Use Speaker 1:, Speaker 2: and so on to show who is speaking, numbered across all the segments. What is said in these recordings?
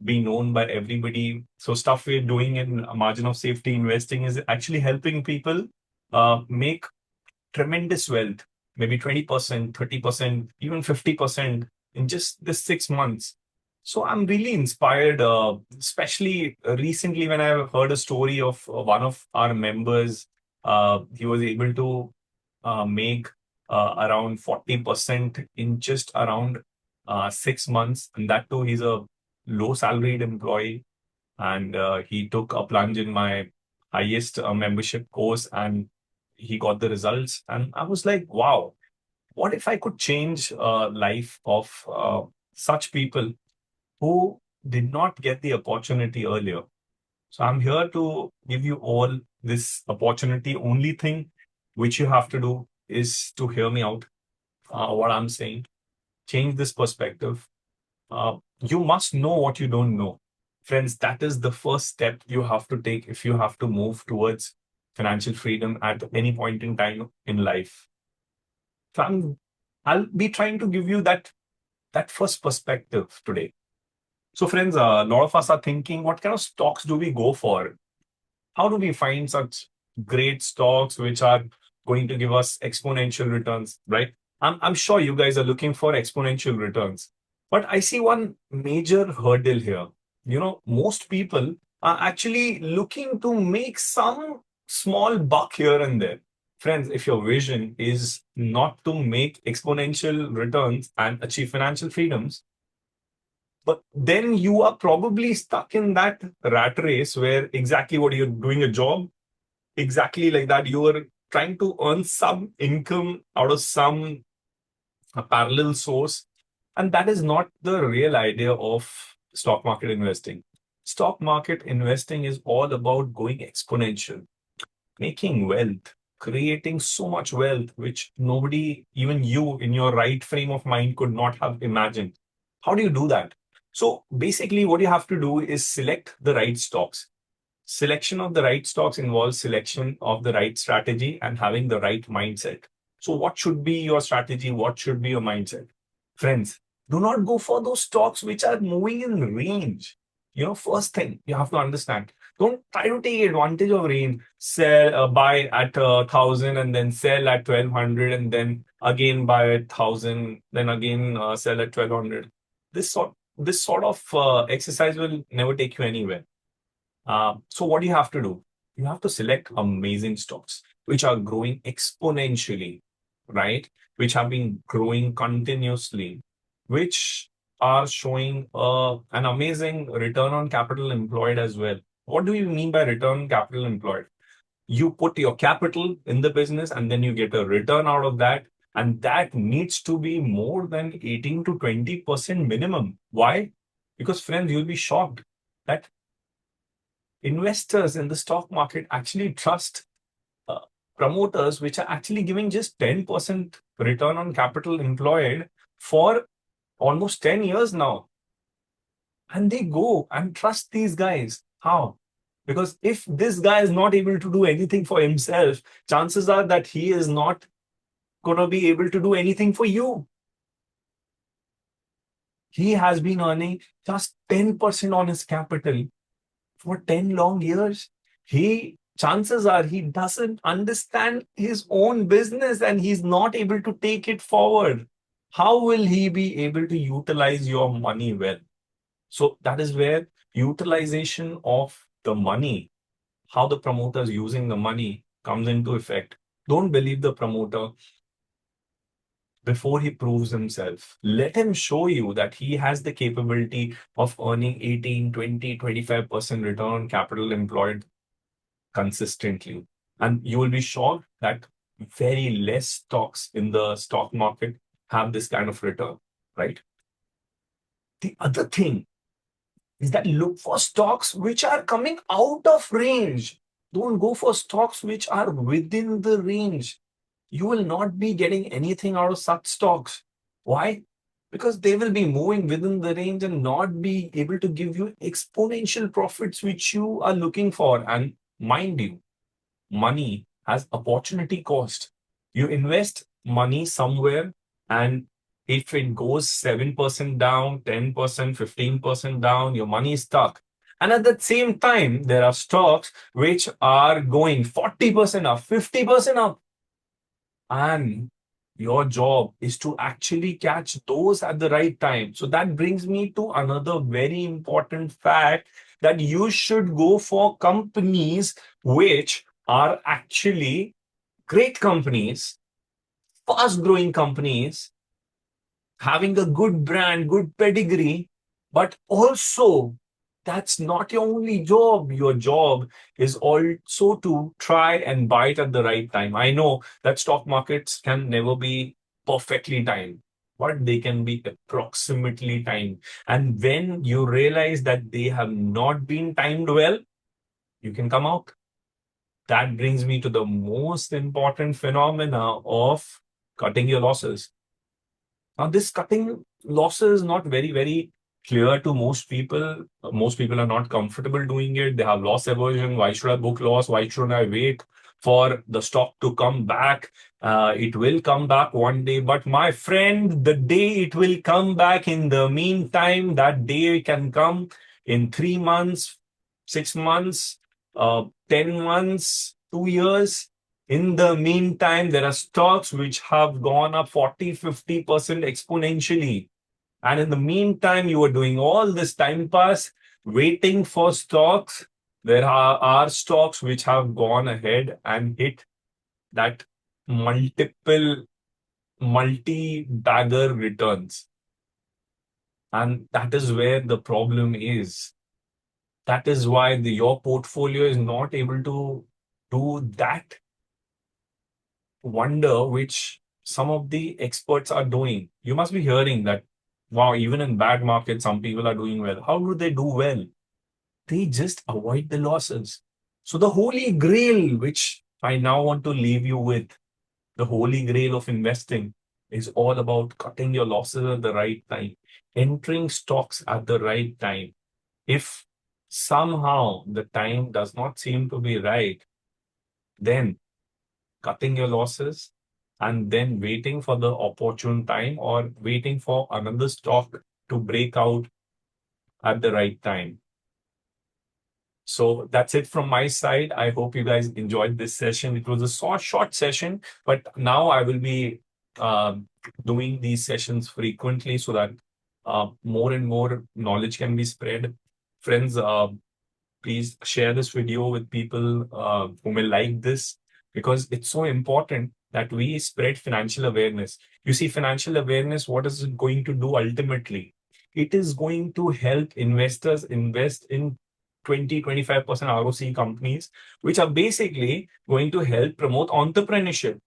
Speaker 1: be known by everybody. So stuff we're doing in margin of safety investing is actually helping people make tremendous wealth, maybe 20%, 30%, even 50% in just this 6 months. So I'm really inspired, especially recently when I heard a story of one of our members. He was able to make around 40% in just around 6 months. And that too, he's a low salaried employee. And he took a plunge in my highest membership course and he got the results. And I was like, wow, what if I could change life of such people who did not get the opportunity earlier? So I'm here to give you all this opportunity. Only thing which you have to do is to hear me out, what I'm saying. Change this perspective. You must know what you don't know. Friends, that is the first step you have to take if you have to move towards financial freedom at any point in time in life. So I'll be trying to give you that first perspective today. So friends, a lot of us are thinking, what kind of stocks do we go for? How do we find such great stocks which are going to give us exponential returns, right? I'm sure you guys are looking for exponential returns. But I see one major hurdle here. Most people are actually looking to make some small buck here and there. Friends, if your vision is not to make exponential returns and achieve financial freedoms, but then you are probably stuck in that rat race where exactly what you're doing a job, exactly like that, you are trying to earn some income out of some parallel source. And that is not the real idea of stock market investing. Stock market investing is all about going exponential, making wealth, creating so much wealth, which nobody, even you in your right frame of mind, could not have imagined. How do you do that? So basically, what you have to do is select the right stocks. Selection of the right stocks involves selection of the right strategy and having the right mindset. So, what should be your strategy? What should be your mindset? Friends, do not go for those stocks which are moving in range. First thing you have to understand, don't try to take advantage of range, sell, buy at 1,000 and then sell at 1,200 and then again buy at 1,000, then again sell at 1,200. This sort of exercise will never take you anywhere. So what do you have to do? You have to select amazing stocks which are growing exponentially, right? Which have been growing continuously, which are showing an amazing return on capital employed as well. What do you mean by return on capital employed? You put your capital in the business and then you get a return out of that. And that needs to be more than 18 to 20% minimum. Why? Because friends, you'll be shocked that investors in the stock market actually trust uh, promoters which are actually giving just 10% return on capital employed for almost 10 years now. And they go and trust these guys. How? Because if this guy is not able to do anything for himself, chances are that he is not going to be able to do anything for you. He has been earning just 10% on his capital for 10 long years. Chances are he doesn't understand his own business and he's not able to take it forward. How will he be able to utilize your money well? So that is where utilization of the money, how the promoter is using the money, comes into effect. Don't believe the promoter before he proves himself. Let him show you that he has the capability of earning 18, 20, 25% return on capital employed consistently. And you will be shocked that very less stocks in the stock market have this kind of return, right? The other thing is that look for stocks which are coming out of range. Don't go for stocks which are within the range. You will not be getting anything out of such stocks. Why? Because they will be moving within the range and not be able to give you exponential profits which you are looking for. And mind you, money has opportunity cost. You invest money somewhere and If it goes 7% down, 10%, 15% down, your money is stuck. And at the same time, there are stocks which are going 40% up, 50% up. And your job is to actually catch those at the right time. So that brings me to another very important fact, that you should go for companies which are actually great companies, fast growing companies, having a good brand, good pedigree, but also that's not your only job. Your job is also to try and buy it at the right time. I know that stock markets can never be perfectly timed, but they can be approximately timed. And when you realize that they have not been timed well, you can come out. That brings me to the most important phenomena of cutting your losses. Now, this cutting losses is not very clear to most people. Most people are not comfortable doing it. They have loss aversion. Why should I book loss? Why should I wait for the stock to come back? It will come back one day. But my friend, the day it will come back, in the meantime, that day can come in 3 months, 6 months, 10 months, 2 years. In the meantime, there are stocks which have gone up 40, 50% exponentially. And in the meantime, you are doing all this time pass waiting for stocks. There are stocks which have gone ahead and hit that multi-bagger returns. And that is where the problem is. That is why your portfolio is not able to do that wonder which some of the experts are doing. You must be hearing that, wow, even in bad markets, some people are doing well. How do they do well? They just avoid the losses. So the holy grail, which I now want to leave you with, the holy grail of investing is all about cutting your losses at the right time, entering stocks at the right time. If somehow the time does not seem to be right, then cutting your losses and then waiting for the opportune time, or waiting for another stock to break out at the right time. So that's it from my side. I hope you guys enjoyed this session. It was a short session, but now I will be doing these sessions frequently so that more and more knowledge can be spread. Friends, please share this video with people who may like this, because it's so important that we spread financial awareness. You see, financial awareness, what is it going to do ultimately? It is going to help investors invest in 20-25% ROC companies, which are basically going to help promote entrepreneurship.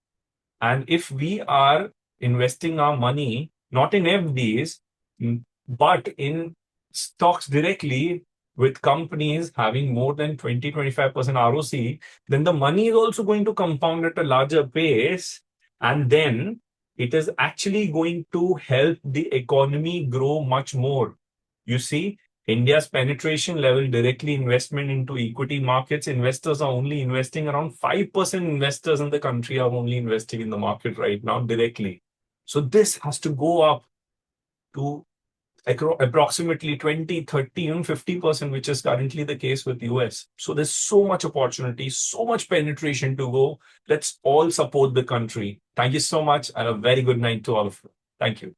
Speaker 1: And if we are investing our money not in FDs, but in stocks directly with companies having more than 20-25% ROC, then the money is also going to compound at a larger pace. And then it is actually going to help the economy grow much more. You see, India's penetration level, directly investment into equity markets, investors are only investing around 5% investors in the country are only investing in the market right now directly. So this has to go up to approximately 20, 30, even 50%, which is currently the case with US. So there's so much opportunity, so much penetration to go. Let's all support the country. Thank you so much, and a very good night to all of you. Thank you.